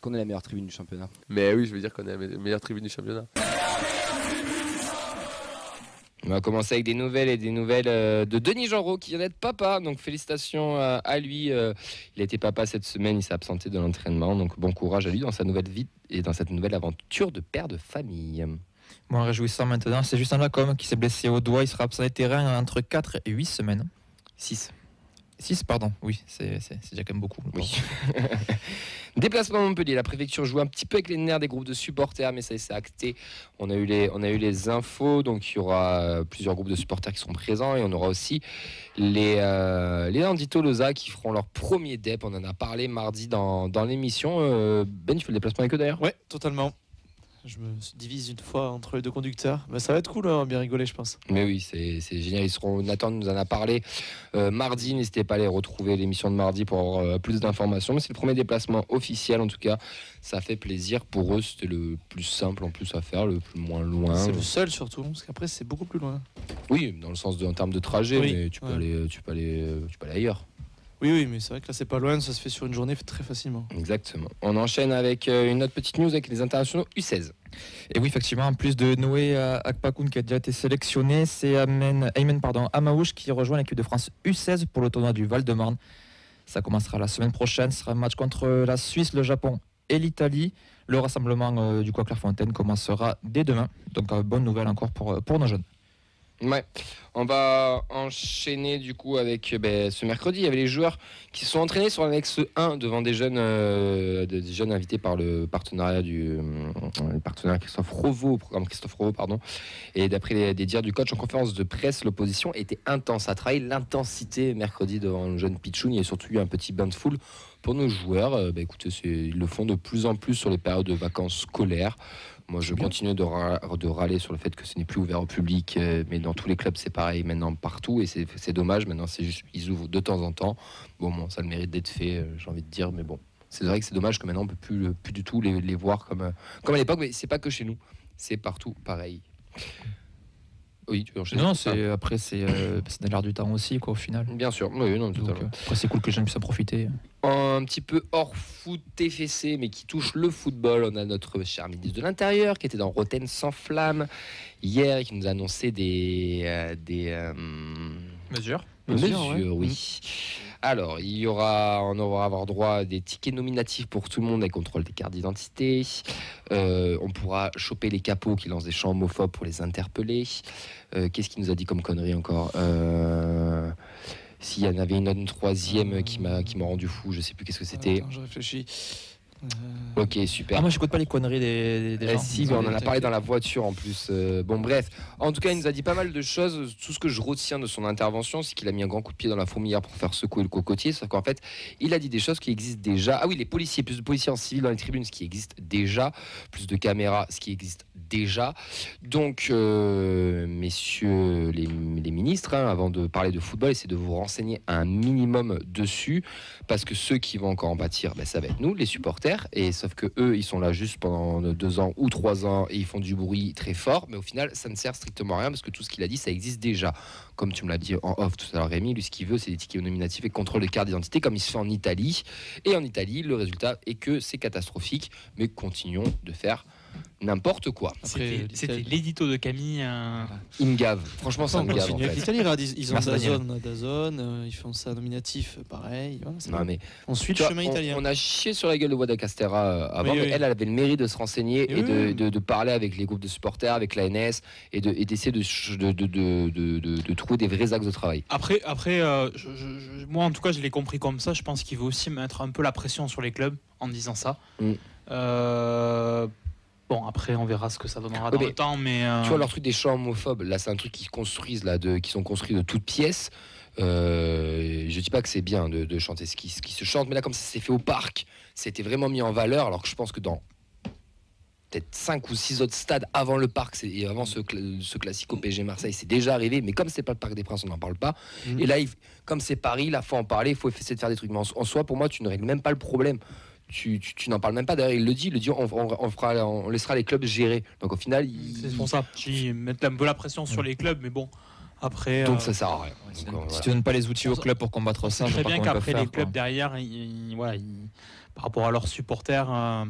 qu'on est la meilleure tribune du championnat. Mais oui, je veux dire qu'on est la meilleure tribune du championnat. On va commencer avec des nouvelles de Denis Genreau qui vient d'être papa. Donc félicitations à lui. Il a été papa cette semaine, il s'est absenté de l'entraînement. Donc bon courage à lui dans sa nouvelle vie et dans cette nouvelle aventure de père de famille. Bon, réjouissant maintenant, c'est Justin Lacombe qui s'est blessé au doigt. Il sera absent des terrains entre 4 et 8 semaines. 6, pardon. Oui, c'est déjà quand même beaucoup. Oui. Déplacement à Montpellier. La préfecture joue un petit peu avec les nerfs des groupes de supporters, mais ça c'est acté. On a eu les infos. Donc il y aura plusieurs groupes de supporters qui seront présents et on aura aussi les Nandi Tolosa qui feront leur premier DEP. On en a parlé mardi dans l'émission. Ben, tu fais le déplacement avec eux d'ailleurs ? Ouais, totalement. Je me divise une fois entre les deux conducteurs. Bah, ça va être cool, hein, bien rigoler, je pense. Mais oui, c'est génial. Nathan nous en a parlé mardi. N'hésitez pas à aller retrouver l'émission de mardi pour avoir plus d'informations. Mais c'est le premier déplacement officiel, en tout cas. Ça fait plaisir pour eux. C'était le plus simple en plus à faire, le plus moins loin. C'est le seul surtout, parce qu'après c'est beaucoup plus loin. Oui, dans le sens en termes de trajet, oui. mais tu peux aller ailleurs. Oui, mais c'est vrai que là c'est pas loin, ça se fait sur une journée très facilement. Exactement. On enchaîne avec une autre petite news avec les internationaux U16. Et oui, effectivement, en plus de Noé Akpakoun qui a déjà été sélectionné, c'est Aymen Amaouche qui rejoint l'équipe de France U16 pour le tournoi du Val-de-Marne. Ça commencera la semaine prochaine, ce sera un match contre la Suisse, le Japon et l'Italie. Le rassemblement du Clairefontaine commencera dès demain. Donc bonne nouvelle encore pour nos jeunes. Ouais, on va enchaîner du coup avec ce mercredi. Il y avait les joueurs qui se sont entraînés sur l'annexe 1 devant des jeunes invités par le partenariat Christophe Roveau, au programme Christophe Roveau, pardon. Et d'après des dires du coach en conférence de presse, l'opposition était intense. Ça travaille l'intensité mercredi devant le jeune Pichoun. Il y a surtout eu un petit bain de foule pour nos joueurs. Écoutez, ils le font de plus en plus sur les périodes de vacances scolaires. Moi, je continue de râler sur le fait que ce n'est plus ouvert au public, mais dans tous les clubs, c'est pareil maintenant partout, et c'est dommage. Maintenant, c'est juste ils ouvrent de temps en temps. Bon, ça a le mérite d'être fait, j'ai envie de dire, mais bon, c'est vrai que c'est dommage que maintenant on peut plus du tout les voir comme à l'époque, mais c'est pas que chez nous, c'est partout pareil. Oui, tu veux enchaîner ? Non, c'est dans l'air du temps aussi, quoi, au final. Bien sûr, oui, non, totalement. Donc, après, c'est cool que les jeunes puissent en profiter. Un petit peu hors foot TFC, mais qui touche le football. On a notre cher ministre de l'Intérieur qui était dans Rotten sans flamme hier et qui nous a annoncé des mesures. Oui. Alors, on va avoir droit à des tickets nominatifs pour tout le monde avec contrôle des cartes d'identité. On pourra choper les capots qui lancent des chants homophobes pour les interpeller. Qu'est-ce qu'il nous a dit comme connerie encore ? S'il y en avait une troisième qui m'a rendu fou, je sais plus qu'est-ce que c'était. Attends, je réfléchis. Ok, super. Ah, moi, j'écoute pas les conneries des gens. Si, on en a parlé dans la voiture en plus. Bon, bref. En tout cas, il nous a dit pas mal de choses. Tout ce que je retiens de son intervention, c'est qu'il a mis un grand coup de pied dans la fourmilière pour faire secouer le cocotier. Sauf qu'en fait, il a dit des choses qui existent déjà. Ah oui, les policiers, plus de policiers en civil dans les tribunes, ce qui existe déjà. Plus de caméras, ce qui existe déjà. Donc, messieurs les ministres, avant de parler de football, essayez de vous renseigner un minimum dessus. Parce que ceux qui vont encore en pâtir, ça va être nous, les supporters. Et sauf que eux, ils sont là juste pendant 2 ans ou 3 ans et ils font du bruit très fort, mais au final, ça ne sert strictement à rien parce que tout ce qu'il a dit, ça existe déjà. Comme tu me l'as dit en off tout à l'heure, Rémi, lui, ce qu'il veut, c'est des tickets nominatifs et contrôle de carte d'identité, comme il se fait en Italie. Et en Italie, le résultat est que c'est catastrophique, mais continuons de faire n'importe quoi. C'était l'édito de Camille. Il me gave. Franchement, ça me gave. En fait. L'Italie, ils ont Dazone, ils font ça nominatif, pareil. Non, mais ensuite, chemin italien. On a chié sur la gueule de Wada Castera avant, mais elle avait le mérite de se renseigner et de parler avec les groupes de supporters, avec l'ANS et d'essayer de trouver des vrais axes de travail. Après, moi en tout cas, je l'ai compris comme ça. Je pense qu'il veut aussi mettre un peu la pression sur les clubs en disant ça. Bon, après, on verra ce que ça donnera dans le temps, mais... Tu vois, leur truc des chants homophobes, là, c'est un truc qu'ils construisent, qui sont construits de toutes pièces. Je dis pas que c'est bien de chanter ce qui se chante, mais là, comme ça s'est fait au parc, c'était vraiment mis en valeur, alors que je pense que dans peut-être 5 ou 6 autres stades avant le parc, et avant ce classique au PSG Marseille, c'est déjà arrivé, mais comme c'est pas le Parc des Princes, on n'en parle pas. Et là, comme c'est Paris, là, faut en parler, il faut essayer de faire des trucs. Mais en soi, pour moi, tu ne règles même pas le problème. Tu n'en parles même pas. D'ailleurs, il le dit on laissera les clubs gérer. Donc au final, c'est pour ça. Ils mettent un peu la pression sur les clubs, mais bon. Après, donc ça sert à rien. Si tu donnes pas les outils au club pour combattre ça, c'est très bien qu'après les clubs derrière, par rapport à leurs supporters,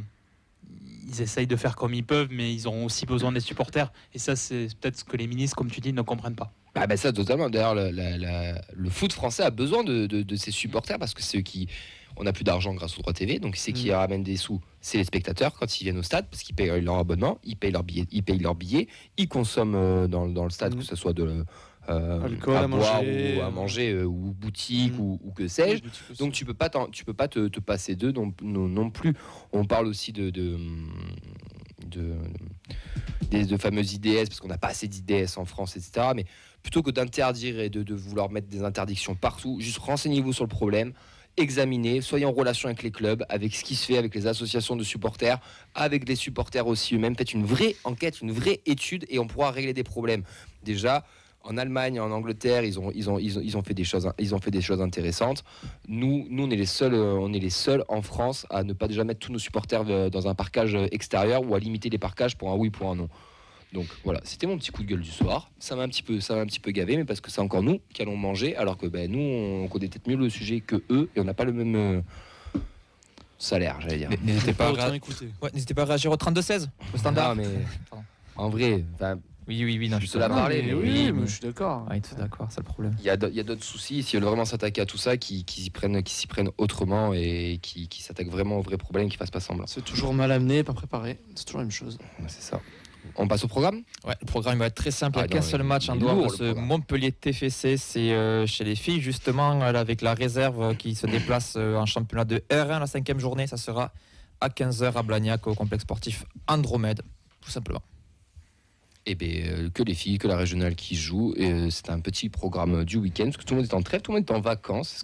ils essayent de faire comme ils peuvent, mais ils ont aussi besoin des supporters. Et ça, c'est peut-être ce que les ministres, comme tu dis, ne comprennent pas. Ça, totalement. D'ailleurs, le foot français a besoin de ses supporters parce que c'est eux qui. On n'a plus d'argent grâce aux droits TV, donc c'est qui ramène des sous, c'est les spectateurs quand ils viennent au stade parce qu'ils payent leur abonnement, ils payent leur billet, ils consomment dans le stade, que ce soit de alcool, à à boire manger, ou à manger ou boutique ou que sais-je. Donc tu peux pas te passer d'eux non plus. On parle aussi de fameuses IDS parce qu'on n'a pas assez d'IDS en France, etc. Mais plutôt que d'interdire et de vouloir mettre des interdictions partout, juste renseignez-vous sur le problème. Examiner, soyez en relation avec les clubs, avec ce qui se fait, avec les associations de supporters, avec les supporters aussi eux-mêmes. Faites une vraie enquête, une vraie étude et on pourra régler des problèmes. Déjà, en Allemagne, en Angleterre, ils ont fait des choses intéressantes. Nous, on est les seuls en France à ne pas déjà mettre tous nos supporters dans un parcage extérieur ou à limiter les parcages pour un oui, pour un non. Donc voilà, c'était mon petit coup de gueule du soir. Ça m'a un petit peu gavé, mais parce que c'est encore nous qui allons manger, alors que nous, on connaît peut-être mieux le sujet que eux et on n'a pas le même salaire, j'allais dire. N'hésitez pas, écouter. à réagir au 32-16, au standard. Non, mais en vrai, oui, non, je suis seul à parler. Mais Oui, mais je suis d'accord. Oui, tout d'accord, c'est le problème. il y a d'autres soucis. S'ils veulent vraiment s'attaquer à tout ça, qu'ils s'y prennent autrement et qui s'attaquent vraiment aux vrais problèmes, qu'ils fassent pas semblant. C'est toujours mal amené, pas préparé. C'est toujours la même chose. C'est ça. On passe au programme. Ouais, le programme va être très simple. Il n'y a qu'un seul match en il est dehors lourd, de le ce programme. Montpellier TFC. C'est chez les filles, justement, avec la réserve qui se déplace en championnat de R1 la 5e journée. Ça sera à 15h à Blagnac au complexe sportif Andromède, tout simplement. Et que les filles, que la régionale qui joue. C'est un petit programme du week-end parce que tout le monde est en trêve, tout le monde est en vacances.